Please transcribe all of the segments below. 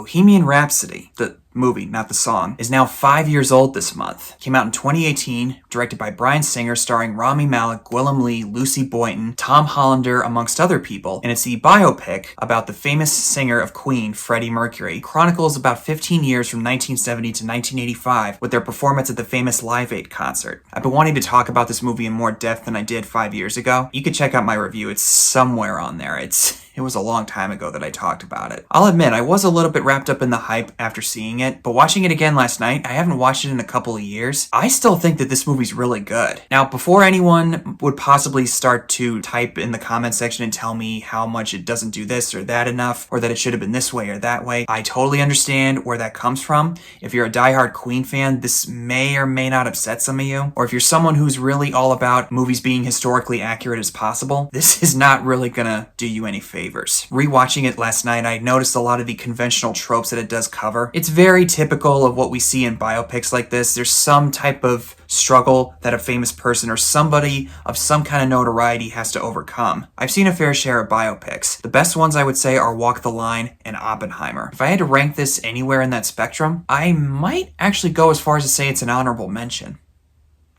Bohemian Rhapsody, the movie, not the song, is now 5 years old this month. Came out in 2018, directed by Bryan Singer, starring Rami Malek, Gwilym Lee, Lucy Boynton, Tom Hollander, amongst other people, and it's the biopic about the famous singer of Queen, Freddie Mercury. It chronicles about 15 years from 1970 to 1985 with their performance at the famous Live Aid concert. I've been wanting to talk about this movie in more depth than I did 5 years ago. You can check out my review, it's somewhere on there. It was a long time ago that I talked about it. I'll admit, I was a little bit wrapped up in the hype after seeing it, but watching it again last night, I haven't watched it in a couple of years. I still think that this movie's really good. Now, before anyone would possibly start to type in the comment section and tell me how much it doesn't do this or that enough, or that it should have been this way or that way, I totally understand where that comes from. If you're a diehard Queen fan, this may or may not upset some of you. Or if you're someone who's really all about movies being historically accurate as possible, this is not really gonna do you any favors. Rewatching it last night, I noticed a lot of the conventional tropes that it does cover. It's very typical of what we see in biopics like this. There's some type of struggle that a famous person or somebody of some kind of notoriety has to overcome. I've seen a fair share of biopics. The best ones I would say are Walk the Line and Oppenheimer. If I had to rank this anywhere in that spectrum, I might actually go as far as to say it's an honorable mention.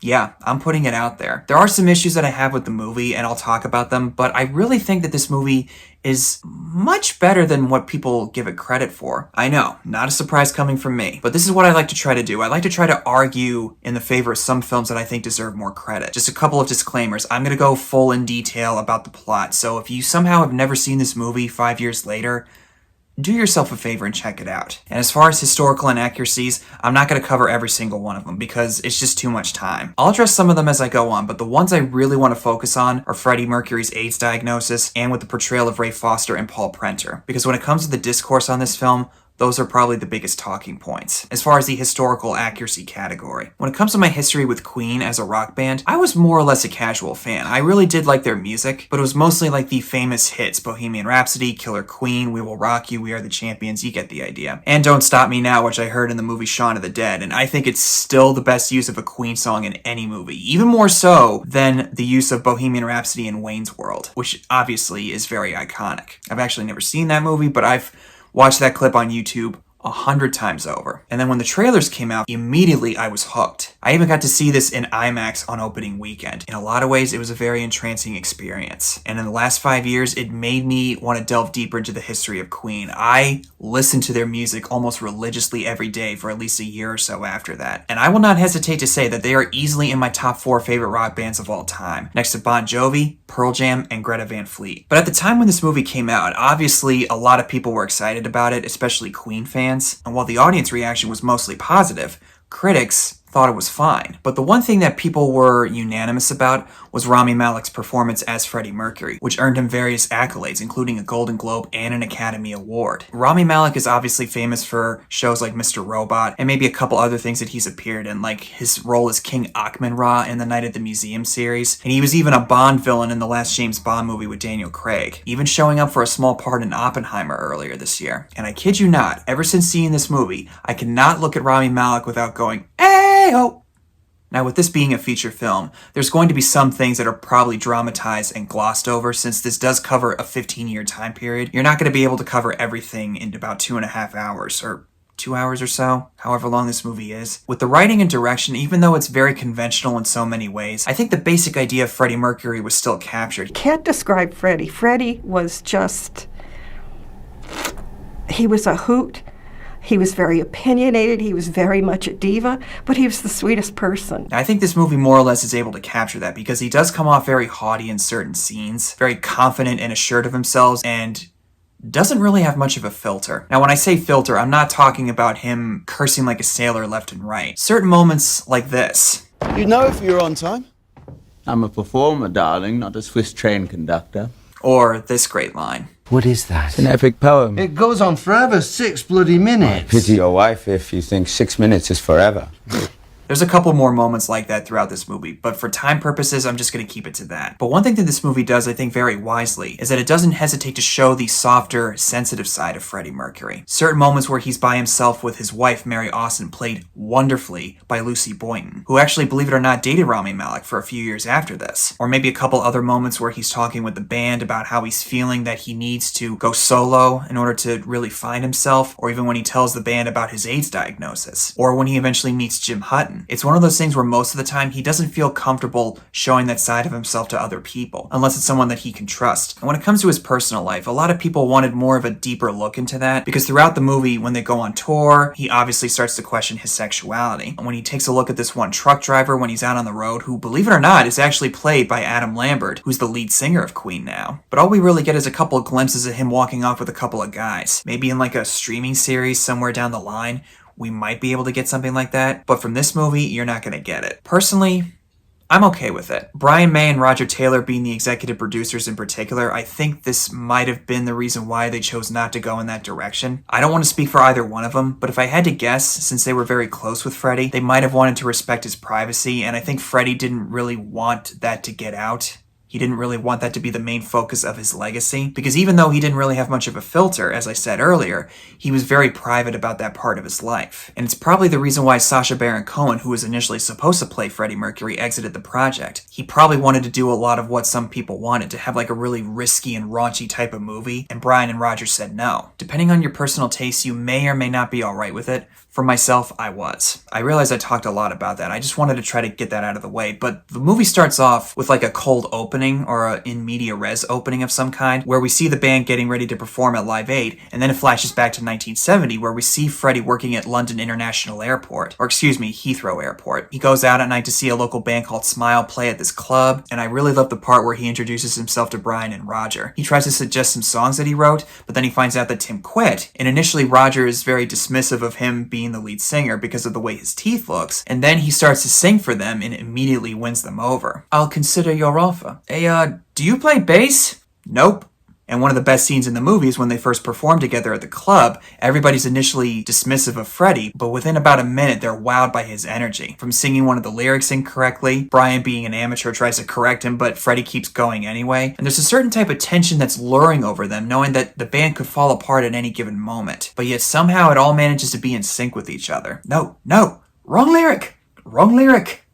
Yeah, I'm putting it out there. There are some issues that I have with the movie, and I'll talk about them, but I really think that this movie is much better than what people give it credit for. I know, not a surprise coming from me, but this is what I like to try to do. I like to try to argue in the favor of some films that I think deserve more credit. Just a couple of disclaimers. I'm gonna go full in detail about the plot, so if you somehow have never seen this movie 5 years later, do yourself a favor and check it out. And as far as historical inaccuracies, I'm not going to cover every single one of them because it's just too much time. I'll address some of them as I go on, but the ones I really want to focus on are Freddie Mercury's AIDS diagnosis and with the portrayal of Ray Foster and Paul Prenter. Because when it comes to the discourse on this film, those are probably the biggest talking points, as far as the historical accuracy category. When it comes to my history with Queen as a rock band, I was more or less a casual fan. I really did like their music, but it was mostly like the famous hits, Bohemian Rhapsody, Killer Queen, We Will Rock You, We Are the Champions, you get the idea. And Don't Stop Me Now, which I heard in the movie Shaun of the Dead, and I think it's still the best use of a Queen song in any movie, even more so than the use of Bohemian Rhapsody in Wayne's World, which obviously is very iconic. I've actually never seen that movie, but I've watched that clip on YouTube 100 times over. And then when the trailers came out, immediately I was hooked. I even got to see this in IMAX on opening weekend. In a lot of ways, it was a very entrancing experience. And in the last 5 years, it made me want to delve deeper into the history of Queen. I listened to their music almost religiously every day for at least a year or so after that. And I will not hesitate to say that they are easily in my top 4 favorite rock bands of all time, next to Bon Jovi, Pearl Jam, and Greta Van Fleet. But at the time when this movie came out, obviously a lot of people were excited about it, especially Queen fans. And while the audience reaction was mostly positive, critics thought it was fine. But the one thing that people were unanimous about was Rami Malek's performance as Freddie Mercury, which earned him various accolades, including a Golden Globe and an Academy Award. Rami Malek is obviously famous for shows like Mr. Robot, and maybe a couple other things that he's appeared in, like his role as King Akhman-Ra in the Night at the Museum series, and he was even a Bond villain in the last James Bond movie with Daniel Craig, even showing up for a small part in Oppenheimer earlier this year. And I kid you not, ever since seeing this movie, I cannot look at Rami Malek without going, "Hey-ho!" Now, with this being a feature film, there's going to be some things that are probably dramatized and glossed over. Since this does cover a 15-year time period, you're not going to be able to cover everything in about 2.5 hours, or 2 hours or so, however long this movie is. With the writing and direction, even though it's very conventional in so many ways, I think the basic idea of Freddie Mercury was still captured. Can't describe Freddie. Freddie was just, he was a hoot. He was very opinionated, he was very much a diva, but he was the sweetest person. I think this movie more or less is able to capture that because he does come off very haughty in certain scenes, very confident and assured of himself, and doesn't really have much of a filter. Now, when I say filter, I'm not talking about him cursing like a sailor left and right. Certain moments like this. You know if you're on time? I'm a performer, darling, not a Swiss train conductor. Or this great line. What is that? It's an epic poem. It goes on forever, 6 bloody minutes. Pity your wife if you think 6 minutes is forever. There's a couple more moments like that throughout this movie, but for time purposes, I'm just going to keep it to that. But one thing that this movie does, I think, very wisely, is that it doesn't hesitate to show the softer, sensitive side of Freddie Mercury. Certain moments where he's by himself with his wife, Mary Austin, played wonderfully by Lucy Boynton, who actually, believe it or not, dated Rami Malek for a few years after this. Or maybe a couple other moments where he's talking with the band about how he's feeling that he needs to go solo in order to really find himself, or even when he tells the band about his AIDS diagnosis, or when he eventually meets Jim Hutton. It's one of those things where most of the time he doesn't feel comfortable showing that side of himself to other people, unless it's someone that he can trust. And when it comes to his personal life, a lot of people wanted more of a deeper look into that, because throughout the movie, when they go on tour, he obviously starts to question his sexuality. And when he takes a look at this one truck driver when he's out on the road, who, believe it or not, is actually played by Adam Lambert, who's the lead singer of Queen now. But all we really get is a couple of glimpses of him walking off with a couple of guys. Maybe in like a streaming series somewhere down the line, we might be able to get something like that. But from this movie, you're not going to get it. Personally, I'm okay with it. Brian May and Roger Taylor being the executive producers in particular, I think this might have been the reason why they chose not to go in that direction. I don't want to speak for either one of them, but if I had to guess, since they were very close with Freddie, they might have wanted to respect his privacy, and I think Freddie didn't really want that to get out. He didn't really want that to be the main focus of his legacy, because even though he didn't really have much of a filter, as I said earlier, he was very private about that part of his life. And it's probably the reason why Sacha Baron Cohen, who was initially supposed to play Freddie Mercury, exited the project. He probably wanted to do a lot of what some people wanted, to have like a really risky and raunchy type of movie, and Brian and Roger said no. Depending on your personal taste, you may or may not be alright with it. For myself, I was. I realize I talked a lot about that. I just wanted to try to get that out of the way. But the movie starts off with like a cold opening or a in media res opening of some kind, where we see the band getting ready to perform at Live Aid, and then it flashes back to 1970, where we see Freddie working at London International Airport, or excuse me, Heathrow Airport. He goes out at night to see a local band called Smile play at this club, and I really love the part where he introduces himself to Brian and Roger. He tries to suggest some songs that he wrote, but then he finds out that Tim quit, and initially Roger is very dismissive of him being the lead singer because of the way his teeth looks, and then he starts to sing for them and immediately wins them over. I'll consider your offer. Do you play bass? Nope. And one of the best scenes in the movie is when they first perform together at the club. Everybody's initially dismissive of Freddie, but within about a minute, they're wowed by his energy. From singing one of the lyrics incorrectly, Brian, being an amateur, tries to correct him, but Freddie keeps going anyway. And there's a certain type of tension that's luring over them, knowing that the band could fall apart at any given moment. But yet somehow it all manages to be in sync with each other. No, wrong lyric! Wrong lyric!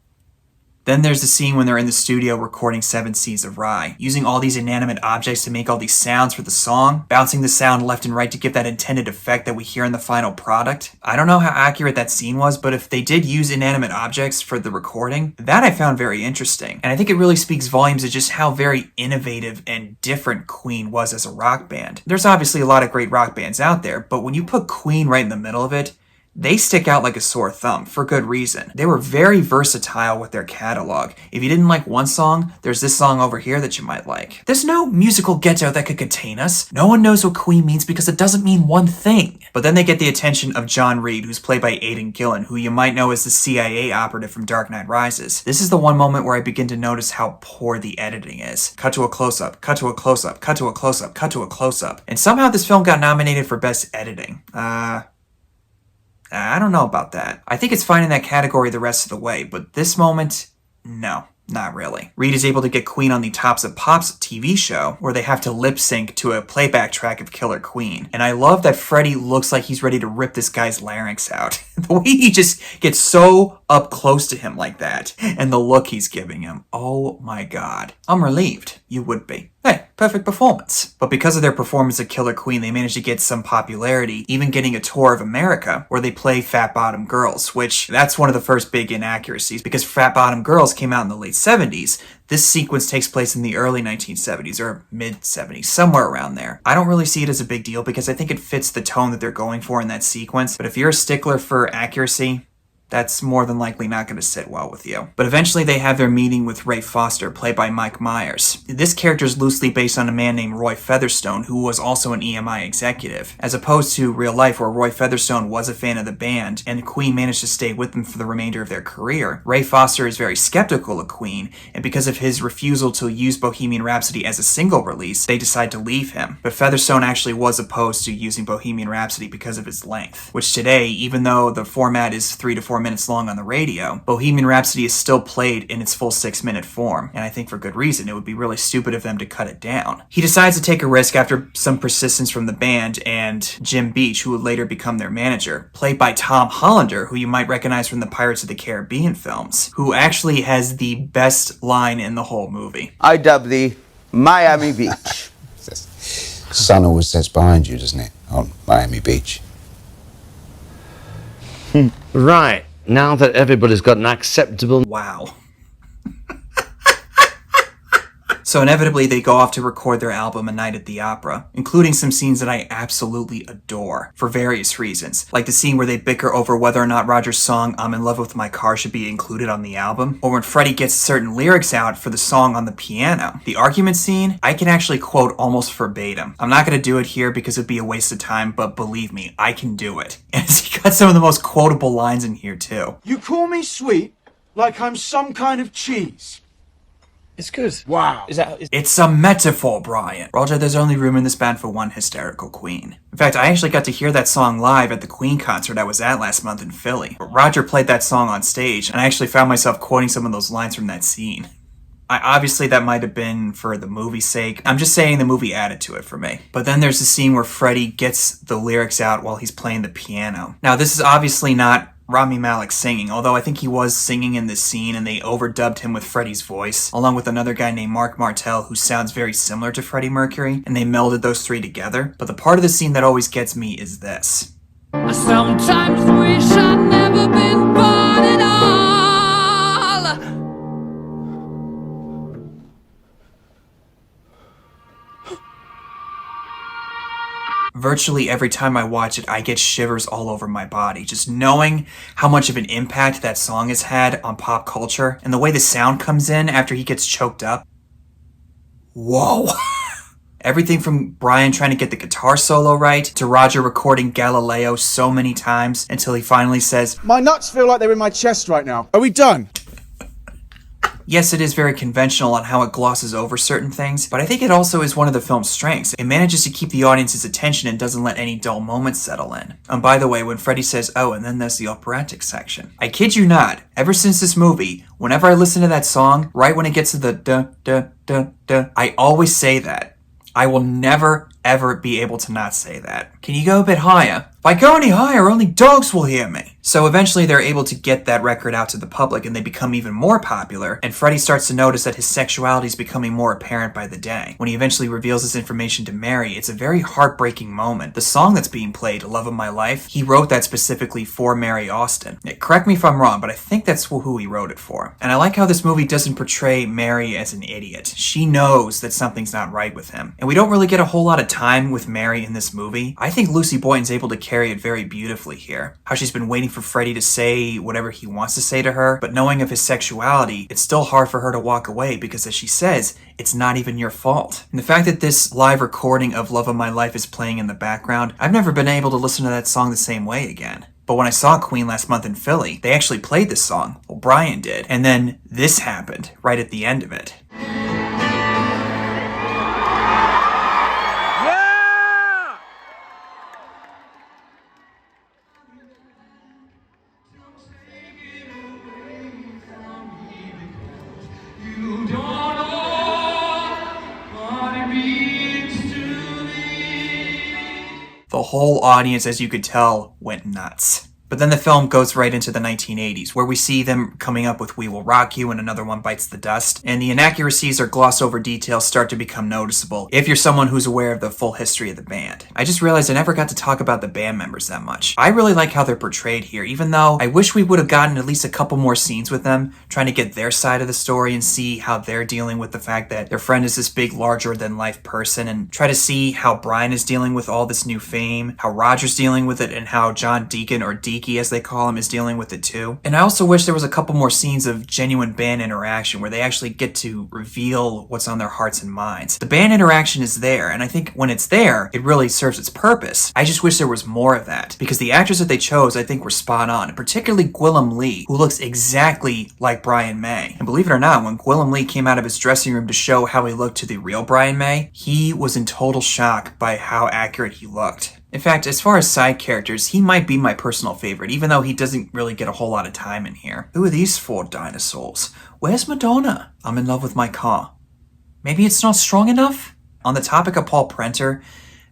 Then there's the scene when they're in the studio recording 7 Seas of Rye, using all these inanimate objects to make all these sounds for the song, bouncing the sound left and right to give that intended effect that we hear in the final product. I don't know how accurate that scene was, but if they did use inanimate objects for the recording, that I found very interesting. And I think it really speaks volumes of just how very innovative and different Queen was as a rock band. There's obviously a lot of great rock bands out there, but when you put Queen right in the middle of it, they stick out like a sore thumb, for good reason. They were very versatile with their catalog. If you didn't like one song, there's this song over here that you might like. There's no musical ghetto that could contain us. No one knows what Queen means because it doesn't mean one thing. But then they get the attention of John Reed, who's played by Aidan Gillen, who you might know as the CIA operative from Dark Knight Rises. This is the one moment where I begin to notice how poor the editing is. Cut to a close-up, cut to a close-up, cut to a close-up, cut to a close-up. And somehow this film got nominated for Best Editing. I don't know about that. I think it's fine in that category the rest of the way, but this moment, no. Not really. Reed is able to get Queen on the Tops of Pops TV show, where they have to lip sync to a playback track of Killer Queen. And I love that Freddie looks like he's ready to rip this guy's larynx out. The way he just gets so up close to him like that, and the look he's giving him. Oh my god. I'm relieved. You would be. Hey, perfect performance. But because of their performance of Killer Queen, they managed to get some popularity, even getting a tour of America, where they play Fat Bottom Girls, which that's one of the first big inaccuracies, because Fat Bottom Girls came out in the late 70s. This sequence takes place in the early 1970s, or mid-70s, somewhere around there. I don't really see it as a big deal, because I think it fits the tone that they're going for in that sequence, but if you're a stickler for accuracy, that's more than likely not going to sit well with you. But eventually they have their meeting with Ray Foster, played by Mike Myers. This character is loosely based on a man named Roy Featherstone, who was also an EMI executive, as opposed to real life where Roy Featherstone was a fan of the band, and Queen managed to stay with them for the remainder of their career. Ray Foster is very skeptical of Queen, and because of his refusal to use Bohemian Rhapsody as a single release, they decide to leave him. But Featherstone actually was opposed to using Bohemian Rhapsody because of its length, which today, even though the format is 3 to 4 4 minutes long on the radio, Bohemian Rhapsody is still played in its full 6-minute form, and I think for good reason. It would be really stupid of them to cut it down. He decides to take a risk after some persistence from the band and Jim Beach, who would later become their manager, played by Tom Hollander, who you might recognize from the Pirates of the Caribbean films, who actually has the best line in the whole movie. I dub thee Miami Beach. Sun always sets behind you, doesn't it? On Miami Beach. Right. Now that everybody's got an acceptable... Wow. So inevitably, they go off to record their album A Night at the Opera, including some scenes that I absolutely adore, for various reasons. Like the scene where they bicker over whether or not Roger's song I'm in Love with My Car should be included on the album, or when Freddie gets certain lyrics out for the song on the piano. The argument scene, I can actually quote almost verbatim. I'm not going to do it here because it'd be a waste of time, but believe me, I can do it. And he got some of the most quotable lines in here too. You call me sweet like I'm some kind of cheese. It's good. Wow. It's a metaphor, Brian. Roger, there's only room in this band for one hysterical queen. In fact, I actually got to hear that song live at the Queen concert I was at last month in Philly. Roger played that song on stage, and I actually found myself quoting some of those lines from that scene. Obviously, that might have been for the movie's sake. I'm just saying the movie added to it for me. But then there's the scene where Freddie gets the lyrics out while he's playing the piano. Now, this is obviously not Rami Malek singing, although I think he was singing in this scene and they overdubbed him with Freddie's voice, along with another guy named Mark Martel who sounds very similar to Freddie Mercury, and they melded those three together. But the part of the scene that always gets me is this. I sometimes wish I'd never been born at all. Virtually every time I watch it, I get shivers all over my body, just knowing how much of an impact that song has had on pop culture, and the way the sound comes in after he gets choked up. Whoa. Everything from Brian trying to get the guitar solo right, to Roger recording Galileo so many times until he finally says, My nuts feel like they're in my chest right now. Are we done? Yes, it is very conventional on how it glosses over certain things, but I think it also is one of the film's strengths. It manages to keep the audience's attention and doesn't let any dull moments settle in. And by the way, when Freddie says, oh, and then there's the operatic section. I kid you not, ever since this movie, whenever I listen to that song, right when it gets to the da, I always say that. I will never, ever be able to not say that. Can you go a bit higher? If I go any higher, only dogs will hear me. So eventually they're able to get that record out to the public and they become even more popular, and Freddie starts to notice that his sexuality is becoming more apparent by the day. When he eventually reveals this information to Mary, it's a very heartbreaking moment. The song that's being played, Love of My Life, he wrote that specifically for Mary Austin. Correct me if I'm wrong, but I think that's who he wrote it for. And I like how this movie doesn't portray Mary as an idiot. She knows that something's not right with him. And we don't really get a whole lot of time with Mary in this movie. I think Lucy Boynton's able to carry it very beautifully here. How she's been waiting for Freddie to say whatever he wants to say to her, but knowing of his sexuality, it's still hard for her to walk away because, as she says, it's not even your fault. And the fact that this live recording of Love of My Life is playing in the background, I've never been able to listen to that song the same way again. But when I saw Queen last month in Philly, they actually played this song. Well, Brian did. And then this happened right at the end of it. The whole audience, as you could tell, went nuts. But then the film goes right into the 1980s, where we see them coming up with We Will Rock You and Another One Bites the Dust, and the inaccuracies or gloss over details start to become noticeable if you're someone who's aware of the full history of the band. I just realized I never got to talk about the band members that much. I really like how they're portrayed here, even though I wish we would have gotten at least a couple more scenes with them, trying to get their side of the story and see how they're dealing with the fact that their friend is this big, larger-than-life person, and try to see how Brian is dealing with all this new fame, how Roger's dealing with it, and how John Deacon, or Deacon as they call him, is dealing with it too. And I also wish there was a couple more scenes of genuine band interaction where they actually get to reveal what's on their hearts and minds. The band interaction is there, and I think when it's there, it really serves its purpose. I just wish there was more of that, because the actors that they chose I think were spot on, and particularly Gwilym Lee, who looks exactly like Brian May. And believe it or not, when Gwilym Lee came out of his dressing room to show how he looked to the real Brian May, he was in total shock by how accurate he looked. In fact, as far as side characters, he might be my personal favorite, even though he doesn't really get a whole lot of time in here. Who are these 4 dinosaurs? Where's Madonna? I'm in love with my car. Maybe it's not strong enough? On the topic of Paul Prenter,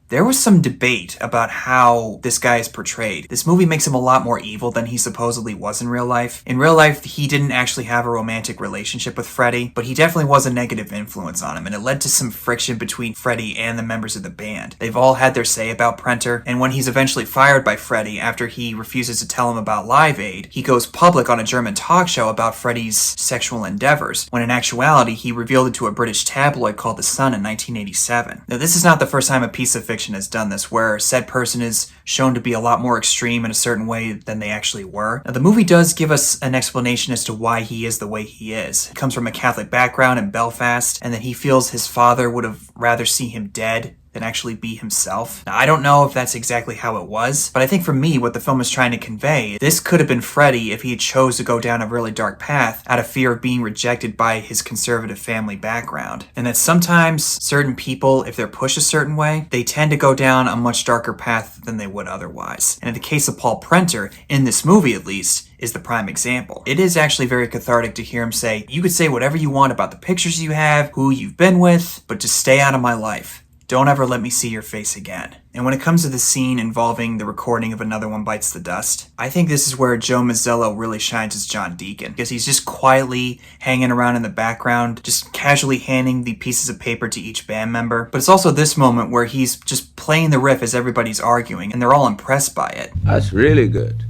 there was some debate about how this guy is portrayed. This movie makes him a lot more evil than he supposedly was in real life. In real life, he didn't actually have a romantic relationship with Freddie, but he definitely was a negative influence on him, and it led to some friction between Freddie and the members of the band. They've all had their say about Prenter, and when he's eventually fired by Freddie after he refuses to tell him about Live Aid, he goes public on a German talk show about Freddie's sexual endeavors, when in actuality, he revealed it to a British tabloid called The Sun in 1987. Now, this is not the first time a piece of fiction has done this, where said person is shown to be a lot more extreme in a certain way than they actually were. Now, the movie does give us an explanation as to why he is the way he is. He comes from a Catholic background in Belfast, and that he feels his father would have rather see him dead than actually be himself. Now, I don't know if that's exactly how it was, but I think for me, what the film is trying to convey, this could have been Freddie if he had chose to go down a really dark path out of fear of being rejected by his conservative family background. And that sometimes certain people, if they're pushed a certain way, they tend to go down a much darker path than they would otherwise. And in the case of Paul Prenter, in this movie at least, is the prime example. It is actually very cathartic to hear him say, you could say whatever you want about the pictures you have, who you've been with, but just stay out of my life. Don't ever let me see your face again. And when it comes to the scene involving the recording of Another One Bites the Dust, I think this is where Joe Mazzello really shines as John Deacon, because he's just quietly hanging around in the background, just casually handing the pieces of paper to each band member. But it's also this moment where he's just playing the riff as everybody's arguing, and they're all impressed by it. That's really good.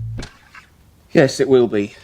Yes, it will be.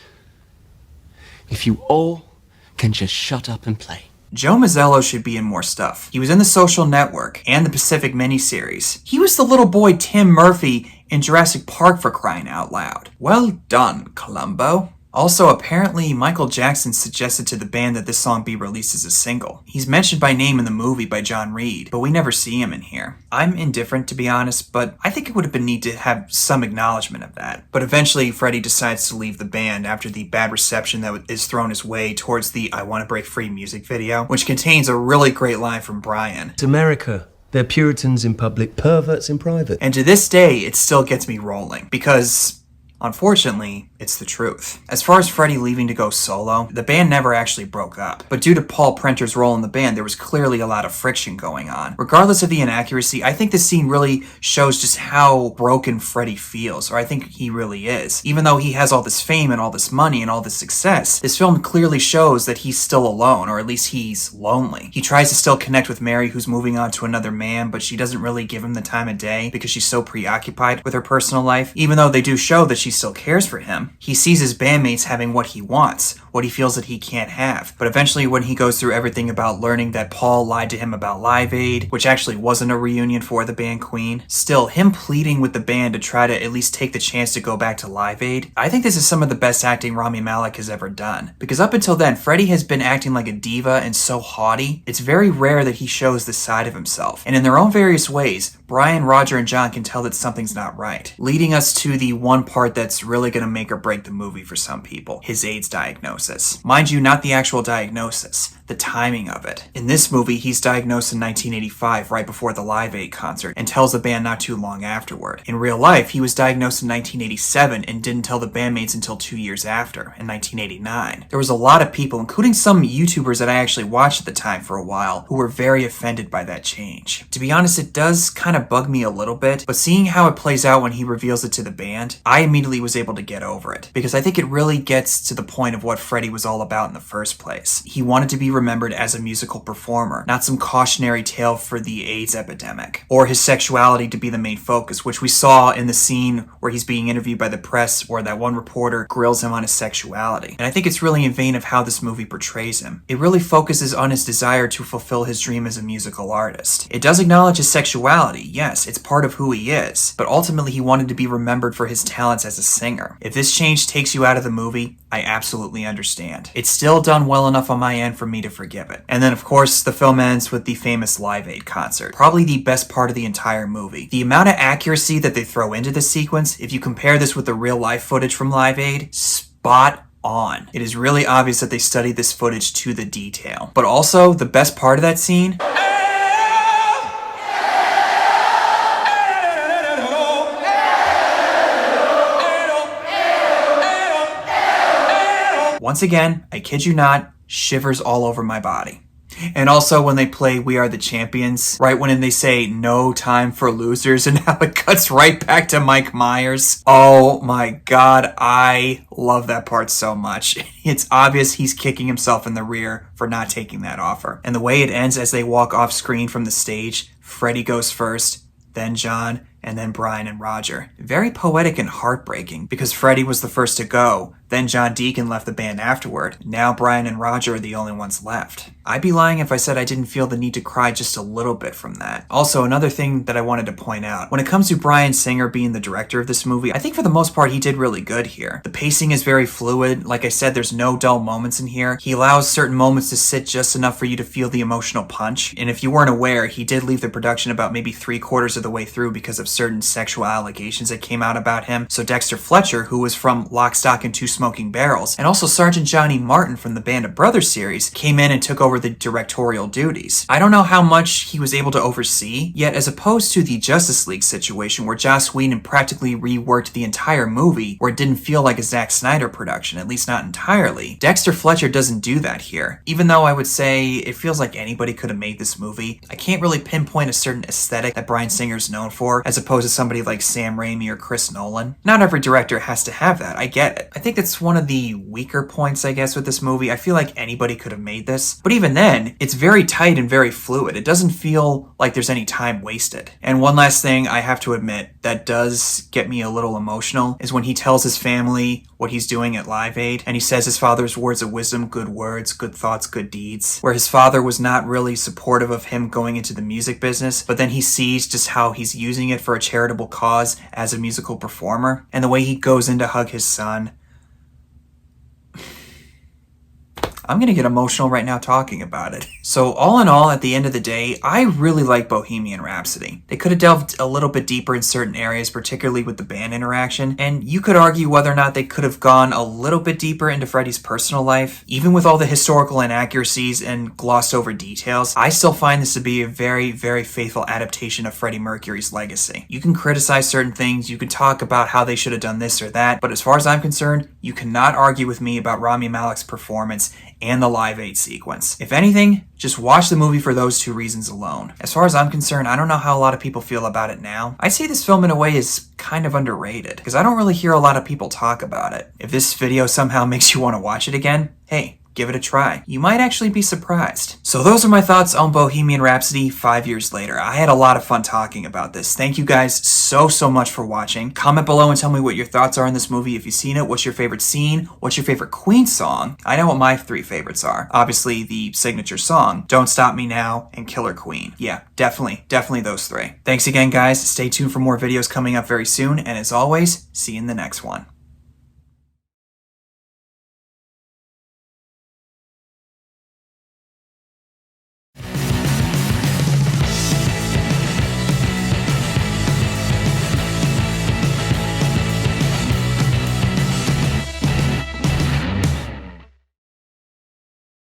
If you all can just shut up and play. Joe Mazzello should be in more stuff. He was in The Social Network and the Pacific miniseries. He was the little boy Tim Murphy in Jurassic Park, for crying out loud. Well done, Columbo. Also, apparently, Michael Jackson suggested to the band that this song be released as a single. He's mentioned by name in the movie by John Reed, but we never see him in here. I'm indifferent, to be honest, but I think it would have been neat to have some acknowledgement of that. But eventually, Freddie decides to leave the band after the bad reception that is thrown his way towards the I Wanna Break Free music video, which contains a really great line from Brian. It's America. They're Puritans in public, perverts in private. And to this day, it still gets me rolling, because unfortunately, it's the truth. As far as Freddie leaving to go solo, the band never actually broke up. But due to Paul Prenter's role in the band, there was clearly a lot of friction going on. Regardless of the inaccuracy, I think this scene really shows just how broken Freddie feels, or I think he really is. Even though he has all this fame and all this money and all this success, this film clearly shows that he's still alone, or at least he's lonely. He tries to still connect with Mary, who's moving on to another man, but she doesn't really give him the time of day because she's so preoccupied with her personal life, even though they do show that she still cares for him. He sees his bandmates having what he wants, what he feels that he can't have. But eventually, when he goes through everything about learning that Paul lied to him about Live Aid, which actually wasn't a reunion for the band Queen, still, him pleading with the band to try to at least take the chance to go back to Live Aid, I think this is some of the best acting Rami Malek has ever done. Because up until then, Freddie has been acting like a diva and so haughty, it's very rare that he shows this side of himself. And in their own various ways, Brian, Roger, and John can tell that something's not right, leading us to the one part that's really going to make or break the movie for some people, his AIDS diagnosis. Mind you, not the actual diagnosis, the timing of it. In this movie, he's diagnosed in 1985, right before the Live Aid concert, and tells the band not too long afterward. In real life, he was diagnosed in 1987 and didn't tell the bandmates until 2 years after, in 1989. There was a lot of people, including some YouTubers that I actually watched at the time for a while, who were very offended by that change. To be honest, it does kind of bug me a little bit, but seeing how it plays out when he reveals it to the band, I immediately was able to get over it, because I think it really gets to the point of what Freddie was all about in the first place. He wanted to be remembered as a musical performer, not some cautionary tale for the AIDS epidemic, or his sexuality to be the main focus, which we saw in the scene where he's being interviewed by the press, where that one reporter grills him on his sexuality. And I think it's really in vain of how this movie portrays him. It really focuses on his desire to fulfill his dream as a musical artist. It does acknowledge his sexuality, yes, it's part of who he is, but ultimately he wanted to be remembered for his talents as a singer. If this change takes you out of the movie, I absolutely understand. It's still done well enough on my end for me to forgive it. And then of course, the film ends with the famous Live Aid concert. Probably the best part of the entire movie. The amount of accuracy that they throw into this sequence, if you compare this with the real life footage from Live Aid, spot on. It is really obvious that they studied this footage to the detail. But also, the best part of that scene Once again, I kid you not, shivers all over my body. And also when they play We Are the Champions, right when they say no time for losers and how it cuts right back to Mike Myers. Oh my god, I love that part so much. It's obvious he's kicking himself in the rear for not taking that offer. And the way it ends as they walk off screen from the stage, Freddie goes first, then John, and then Brian and Roger. Very poetic and heartbreaking because Freddie was the first to go, then John Deacon left the band afterward. Now Brian and Roger are the only ones left. I'd be lying if I said I didn't feel the need to cry just a little bit from that. Also, another thing that I wanted to point out, when it comes to Bryan Singer being the director of this movie, I think for the most part he did really good here. The pacing is very fluid. Like I said, there's no dull moments in here. He allows certain moments to sit just enough for you to feel the emotional punch. And if you weren't aware, he did leave the production about maybe 3/4 of the way through because of certain sexual allegations that came out about him. So Dexter Fletcher, who was from Lock, Stock, and Two Smoking Barrels, and also Sergeant Johnny Martin from the Band of Brothers series, came in and took over the directorial duties. I don't know how much he was able to oversee, yet as opposed to the Justice League situation where Joss Whedon practically reworked the entire movie where it didn't feel like a Zack Snyder production, at least not entirely, Dexter Fletcher doesn't do that here. Even though I would say it feels like anybody could have made this movie, I can't really pinpoint a certain aesthetic that Bryan Singer's known for, as opposed to somebody like Sam Raimi or Chris Nolan. Not every director has to have that, I get it. I think that's one of the weaker points, I guess, with this movie. I feel like anybody could have made this. But even then, it's very tight and very fluid. It doesn't feel like there's any time wasted. And one last thing I have to admit that does get me a little emotional is when he tells his family what he's doing at Live Aid, and he says his father's words of wisdom, good words, good thoughts, good deeds, where his father was not really supportive of him going into the music business, but then he sees just how he's using it for a charitable cause as a musical performer, and the way he goes in to hug his son. I'm gonna get emotional right now talking about it. So all in all, at the end of the day, I really like Bohemian Rhapsody. They could have delved a little bit deeper in certain areas, particularly with the band interaction, and you could argue whether or not they could have gone a little bit deeper into Freddie's personal life. Even with all the historical inaccuracies and glossed over details, I still find this to be a very, very faithful adaptation of Freddie Mercury's legacy. You can criticize certain things, you can talk about how they should have done this or that, but as far as I'm concerned, you cannot argue with me about Rami Malek's performance and the Live Aid sequence. If anything, just watch the movie for those two reasons alone. As far as I'm concerned, I don't know how a lot of people feel about it now. I see this film in a way is kind of underrated, because I don't really hear a lot of people talk about it. If this video somehow makes you want to watch it again, hey, give it a try. You might actually be surprised. So those are my thoughts on Bohemian Rhapsody 5 years later. I had a lot of fun talking about this. Thank you guys so much for watching. Comment below and tell me what your thoughts are on this movie. If you've seen it, what's your favorite scene? What's your favorite Queen song? I know what my 3 favorites are. Obviously the signature song, Don't Stop Me Now, and Killer Queen. Yeah, definitely those 3. Thanks again guys. Stay tuned for more videos coming up very soon. And as always, see you in the next one.